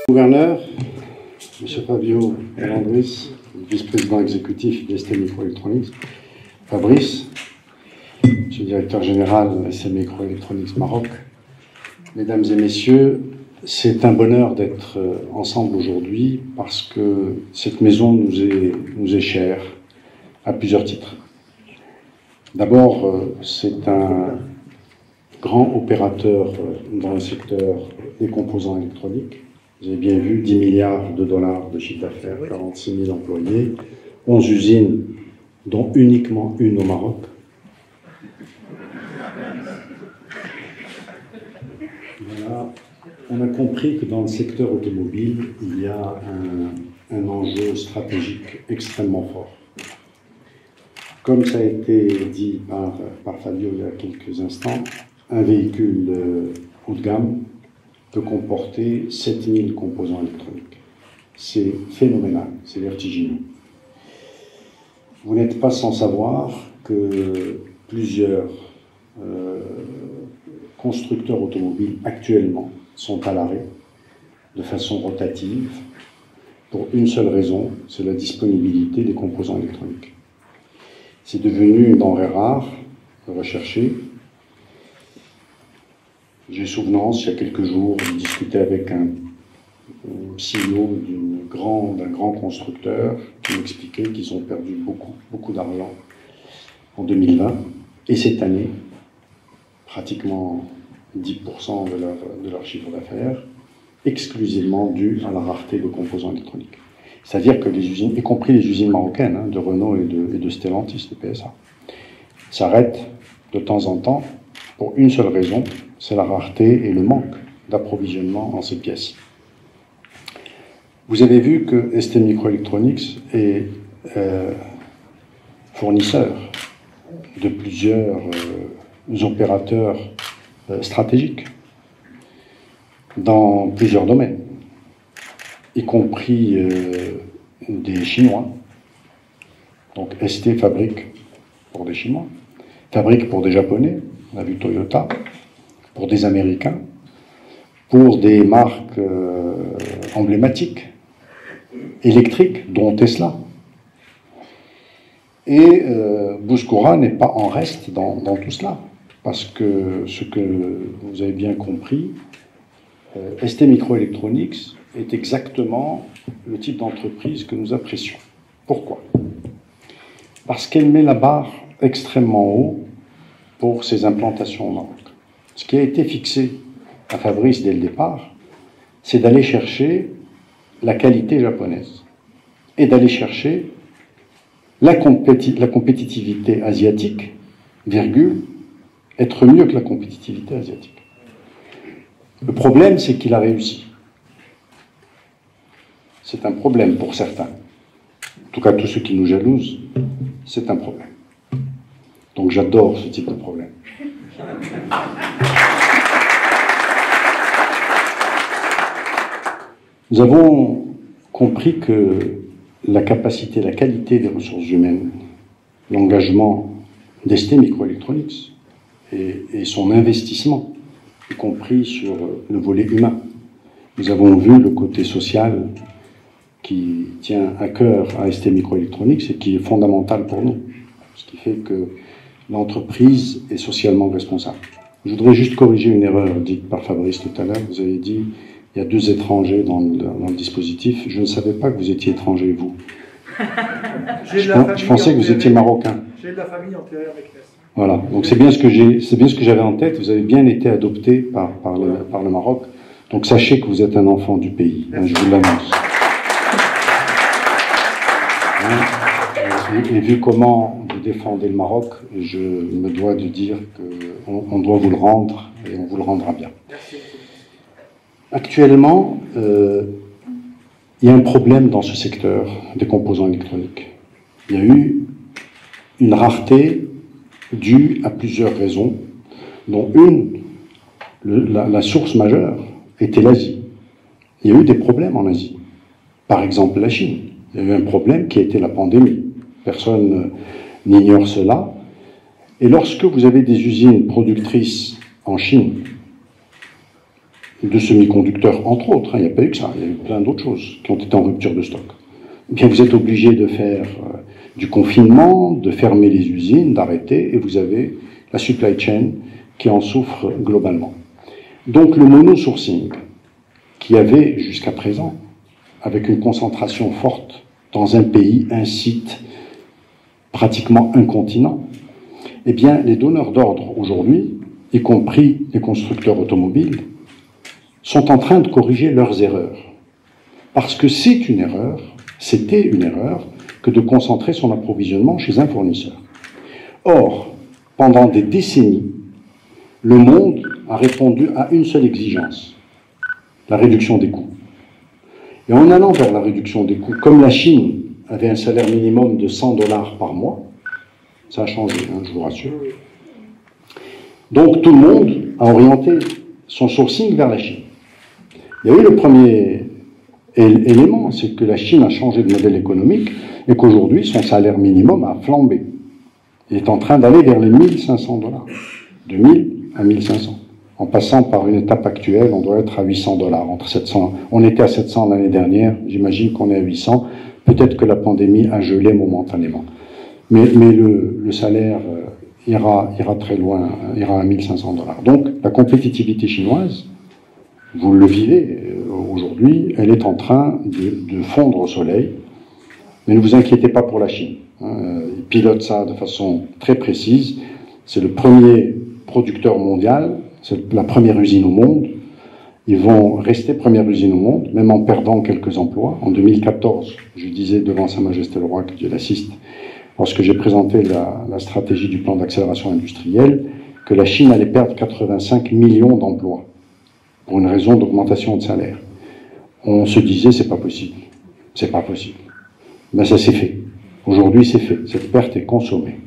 Gouverneur, M. Fabio Landris, vice-président exécutif d'ST Microelectronics, Fabrice, M. le directeur général de ST Microelectronics Maroc, mesdames et messieurs, c'est un bonheur d'être ensemble aujourd'hui parce que cette maison nous est chère à plusieurs titres. D'abord, c'est un grand opérateur dans le secteur des composants électroniques. Vous avez bien vu, 10 milliards de dollars de chiffre d'affaires, 46 000 employés, 11 usines, dont uniquement une au Maroc. Voilà. On a compris que dans le secteur automobile, il y a un enjeu stratégique extrêmement fort. Comme ça a été dit par Fabio il y a quelques instants, un véhicule haut de gamme peut comporter 7000 composants électroniques. C'est phénoménal, c'est vertigineux. Vous n'êtes pas sans savoir que plusieurs constructeurs automobiles actuellement sont à l'arrêt de façon rotative pour une seule raison, c'est la disponibilité des composants électroniques. C'est devenu une denrée rare, recherchée. J'ai souvenance, il y a quelques jours, de discuter avec un CEO d'un grand constructeur qui m'expliquait qu'ils ont perdu beaucoup d'argent en 2020 et cette année, pratiquement 10% de leur chiffre d'affaires, exclusivement dû à la rareté de composants électroniques. C'est-à-dire que les usines, y compris les usines marocaines, de Renault et de Stellantis, de PSA, s'arrêtent de temps en temps pour une seule raison, c'est la rareté et le manque d'approvisionnement en ces pièces. Vous avez vu que ST Microelectronics est fournisseur de plusieurs opérateurs stratégiques dans plusieurs domaines, y compris des Chinois. Donc ST fabrique pour des Chinois, fabrique pour des Japonais, on a vu Toyota, pour des Américains, pour des marques emblématiques, électriques, dont Tesla. Et Bouskoura n'est pas en reste dans tout cela, parce que ce que vous avez bien compris, ST Microelectronics est exactement le type d'entreprise que nous apprécions. Pourquoi? Parce qu'elle met la barre extrêmement haut pour ses implantations au Maroc. Ce qui a été fixé à Fabrice dès le départ, c'est d'aller chercher la qualité japonaise et d'aller chercher la compétitivité asiatique, virgule, être mieux que la compétitivité asiatique. Le problème, c'est qu'il a réussi. C'est un problème pour certains. En tout cas, tous ceux qui nous jalousent, c'est un problème. Donc j'adore ce type de problème. Nous avons compris que la capacité, la qualité des ressources humaines, l'engagement d'ST Microelectronics et son investissement, y compris sur le volet humain. Nous avons vu le côté social qui tient à cœur à ST Microelectronics et qui est fondamental pour nous, ce qui fait que l'entreprise est socialement responsable. Je voudrais juste corriger une erreur dite par Fabrice tout à l'heure. Vous avez dit il y a 2 étrangers dans le dispositif. Je ne savais pas que vous étiez étranger, vous. Je pensais que vous étiez marocain. J'ai de la famille antérieure avec l'Est. Voilà, donc c'est bien ce que j'avais en tête. Vous avez bien été adopté par le Maroc. Donc sachez que vous êtes un enfant du pays. Je vous l'annonce. Et vu comment vous défendez le Maroc, je me dois de dire qu'on doit vous le rendre et on vous le rendra bien. Merci. Actuellement, il y a un problème dans ce secteur des composants électroniques. Il y a eu une rareté due à plusieurs raisons, dont la source majeure était l'Asie. Il y a eu des problèmes en Asie. Par exemple, la Chine. Il y a eu un problème qui a été la pandémie. Personne n'ignore cela. Et lorsque vous avez des usines productrices en Chine, de semi-conducteurs, entre autres, il n'y a pas eu que ça, il y a eu plein d'autres choses qui ont été en rupture de stock. Eh bien, vous êtes obligé de faire du confinement, de fermer les usines, d'arrêter, et vous avez la supply chain qui en souffre globalement. Donc le mono-sourcing, qui avait jusqu'à présent, avec une concentration forte dans un pays, un site, pratiquement un continent, eh bien, les donneurs d'ordre aujourd'hui, y compris les constructeurs automobiles, sont en train de corriger leurs erreurs. Parce que c'est une erreur, c'était une erreur, que de concentrer son approvisionnement chez un fournisseur. Or, pendant des décennies, le monde a répondu à une seule exigence, la réduction des coûts. Et en allant vers la réduction des coûts, comme la Chine avait un salaire minimum de 100 $ par mois, ça a changé, hein, je vous rassure. Donc tout le monde a orienté son sourcing vers la Chine. Il y a eu le premier élément, c'est que la Chine a changé de modèle économique et qu'aujourd'hui son salaire minimum a flambé. Il est en train d'aller vers les 1500 $, de 1000 à 1500. En passant par une étape actuelle, on doit être à 800 $, entre 700. On était à 700 l'année dernière, j'imagine qu'on est à 800. Peut-être que la pandémie a gelé momentanément. Mais le salaire ira très loin, ira à 1500 $. Donc la compétitivité chinoise, vous le vivez aujourd'hui, elle est en train de fondre au soleil. Mais ne vous inquiétez pas pour la Chine. Ils pilotent ça de façon très précise. C'est le premier producteur mondial, c'est la première usine au monde. Ils vont rester première usine au monde, même en perdant quelques emplois. En 2014, je disais devant Sa Majesté le Roi, que Dieu l'assiste, lorsque j'ai présenté la stratégie du plan d'accélération industrielle, que la Chine allait perdre 85 millions d'emplois pour une raison d'augmentation de salaire. On se disait, c'est pas possible. C'est pas possible. Ben ça s'est fait. Aujourd'hui, c'est fait. Cette perte est consommée.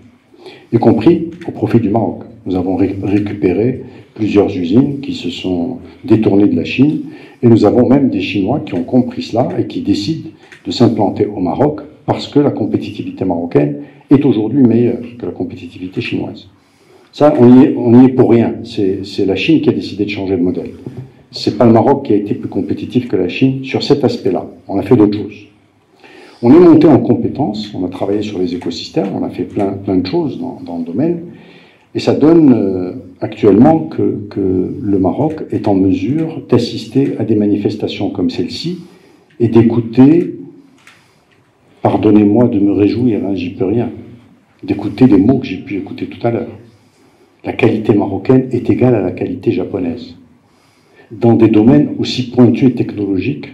Y compris au profit du Maroc. Nous avons récupéré plusieurs usines qui se sont détournées de la Chine et nous avons même des Chinois qui ont compris cela et qui décident de s'implanter au Maroc parce que la compétitivité marocaine est aujourd'hui meilleure que la compétitivité chinoise. Ça, on y est pour rien. C'est la Chine qui a décidé de changer de modèle. C'est pas le Maroc qui a été plus compétitif que la Chine sur cet aspect-là. On a fait d'autres choses. On est monté en compétences, on a travaillé sur les écosystèmes, on a fait plein de choses dans le domaine, et ça donne actuellement que le Maroc est en mesure d'assister à des manifestations comme celle-ci et d'écouter, pardonnez-moi de me réjouir, hein, j'y peux rien, d'écouter des mots que j'ai pu écouter tout à l'heure. La qualité marocaine est égale à la qualité japonaise, dans des domaines aussi pointus et technologiques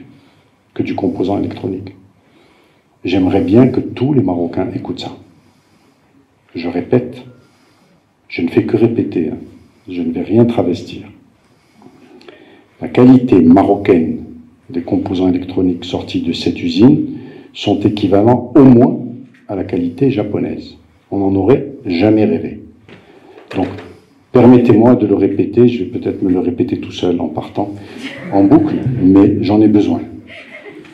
que du composant électronique. J'aimerais bien que tous les Marocains écoutent ça. Je répète, je ne fais que répéter, hein. Je ne vais rien travestir. La qualité marocaine des composants électroniques sortis de cette usine sont équivalents au moins à la qualité japonaise. On n'en aurait jamais rêvé. Donc, permettez-moi de le répéter, je vais peut-être me le répéter tout seul en partant en boucle, mais j'en ai besoin.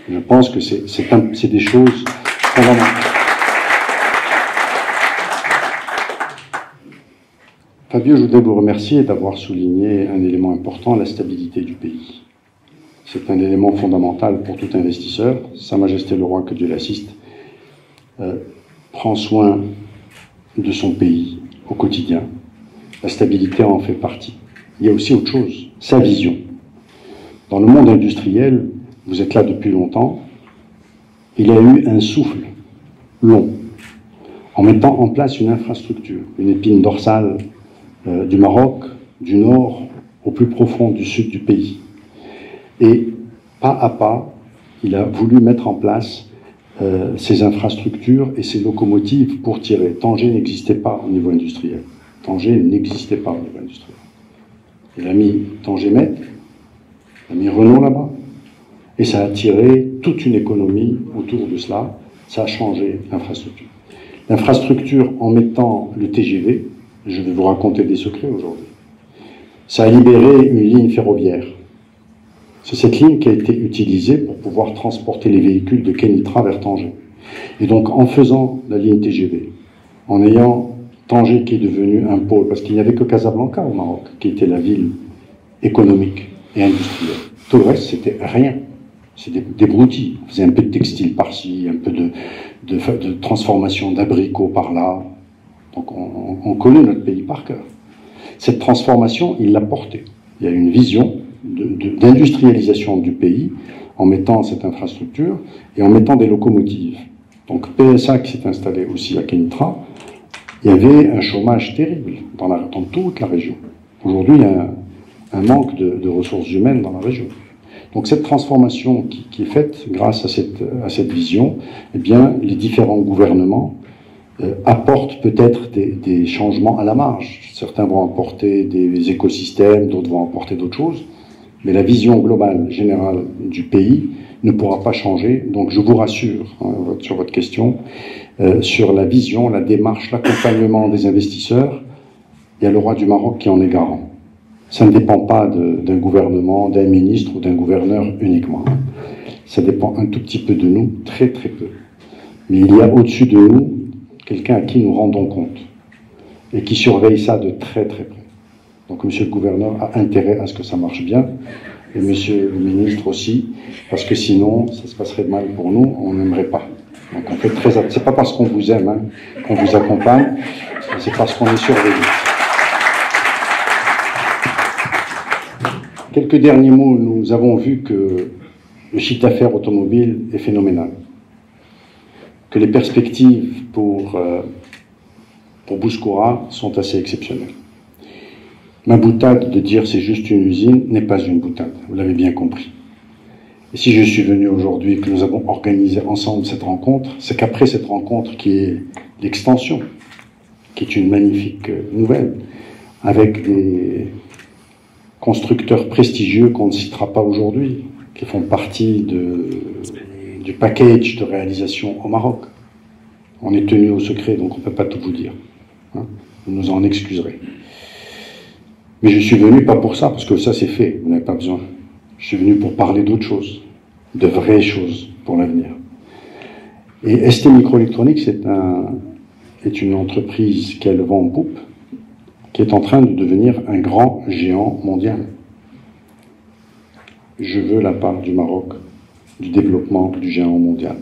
Je pense que c'est des choses fondamentales. Fabio, je voudrais vous remercier d'avoir souligné un élément important, la stabilité du pays. C'est un élément fondamental pour tout investisseur. Sa Majesté le Roi, que Dieu l'assiste, prend soin de son pays au quotidien. La stabilité en fait partie. Il y a aussi autre chose, sa vision. Dans le monde industriel, vous êtes là depuis longtemps, il y a eu un souffle long, en mettant en place une infrastructure, une épine dorsale du Maroc, du nord au plus profond du sud du pays. Et pas à pas, il a voulu mettre en place ces infrastructures et ces locomotives pour tirer. Tanger n'existait pas au niveau industriel. Tanger n'existait pas au niveau industriel. Il a mis Tanger-Met, il a mis Renault là-bas, et ça a tiré toute une économie autour de cela. Ça a changé l'infrastructure. L'infrastructure, en mettant le TGV, je vais vous raconter des secrets aujourd'hui, ça a libéré une ligne ferroviaire. C'est cette ligne qui a été utilisée pour pouvoir transporter les véhicules de Kenitra vers Tanger. Et donc, en faisant la ligne TGV, en ayant Tanger qui est devenu un pôle, parce qu'il n'y avait que Casablanca au Maroc, qui était la ville économique. et industriel. Tout le reste, c'était rien. C'est des broutilles. On faisait un peu de textile par-ci, un peu de transformation d'abricots par-là. Donc on connaît notre pays par cœur. Cette transformation, il l'a portée. Il y a une vision d'industrialisation du pays en mettant cette infrastructure et en mettant des locomotives. Donc PSA qui s'est installé aussi à Kénitra, il y avait un chômage terrible dans toute la région. Aujourd'hui, il y a un manque de ressources humaines dans la région. Donc cette transformation qui est faite grâce à cette vision, eh bien, les différents gouvernements apportent peut-être des changements à la marge. Certains vont apporter des écosystèmes, d'autres vont apporter d'autres choses, mais la vision globale, générale du pays ne pourra pas changer. Donc je vous rassure sur votre question, sur la vision, la démarche, l'accompagnement des investisseurs, il y a le roi du Maroc qui en est garant. Ça ne dépend pas d'un gouvernement, d'un ministre ou d'un gouverneur uniquement. Ça dépend un tout petit peu de nous, très très peu. Mais il y a au-dessus de nous quelqu'un à qui nous rendons compte et qui surveille ça de très très près. Donc monsieur le gouverneur a intérêt à ce que ça marche bien, et monsieur le ministre aussi, parce que sinon ça se passerait mal pour nous, on n'aimerait pas. Donc on fait très attention. C'est pas parce qu'on vous aime qu'on vous accompagne, c'est parce qu'on est surveillé. Quelques derniers mots, nous avons vu que le chiffre d'affaires automobile est phénoménal, que les perspectives pour Bouskoura sont assez exceptionnelles. Ma boutade de dire c'est juste une usine n'est pas une boutade, vous l'avez bien compris. Et si je suis venu aujourd'hui, que nous avons organisé ensemble cette rencontre, c'est qu'après cette rencontre qui est l'extension, qui est une magnifique nouvelle, avec des constructeurs prestigieux qu'on ne citera pas aujourd'hui, qui font partie du package de réalisation au Maroc. On est tenu au secret, donc on ne peut pas tout vous dire. Vous nous en excuserez. Mais je suis venu pas pour ça, parce que ça c'est fait, vous n'avez pas besoin. Je suis venu pour parler d'autres choses, de vraies choses pour l'avenir. Et ST Microelectronics est une entreprise qui a le vent en poupe, qui est en train de devenir un grand géant mondial. Je veux la part du Maroc, du développement du géant mondial.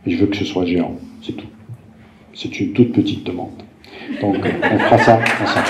Et je veux que ce soit géant, c'est tout. C'est une toute petite demande. Donc, on fera ça ensemble.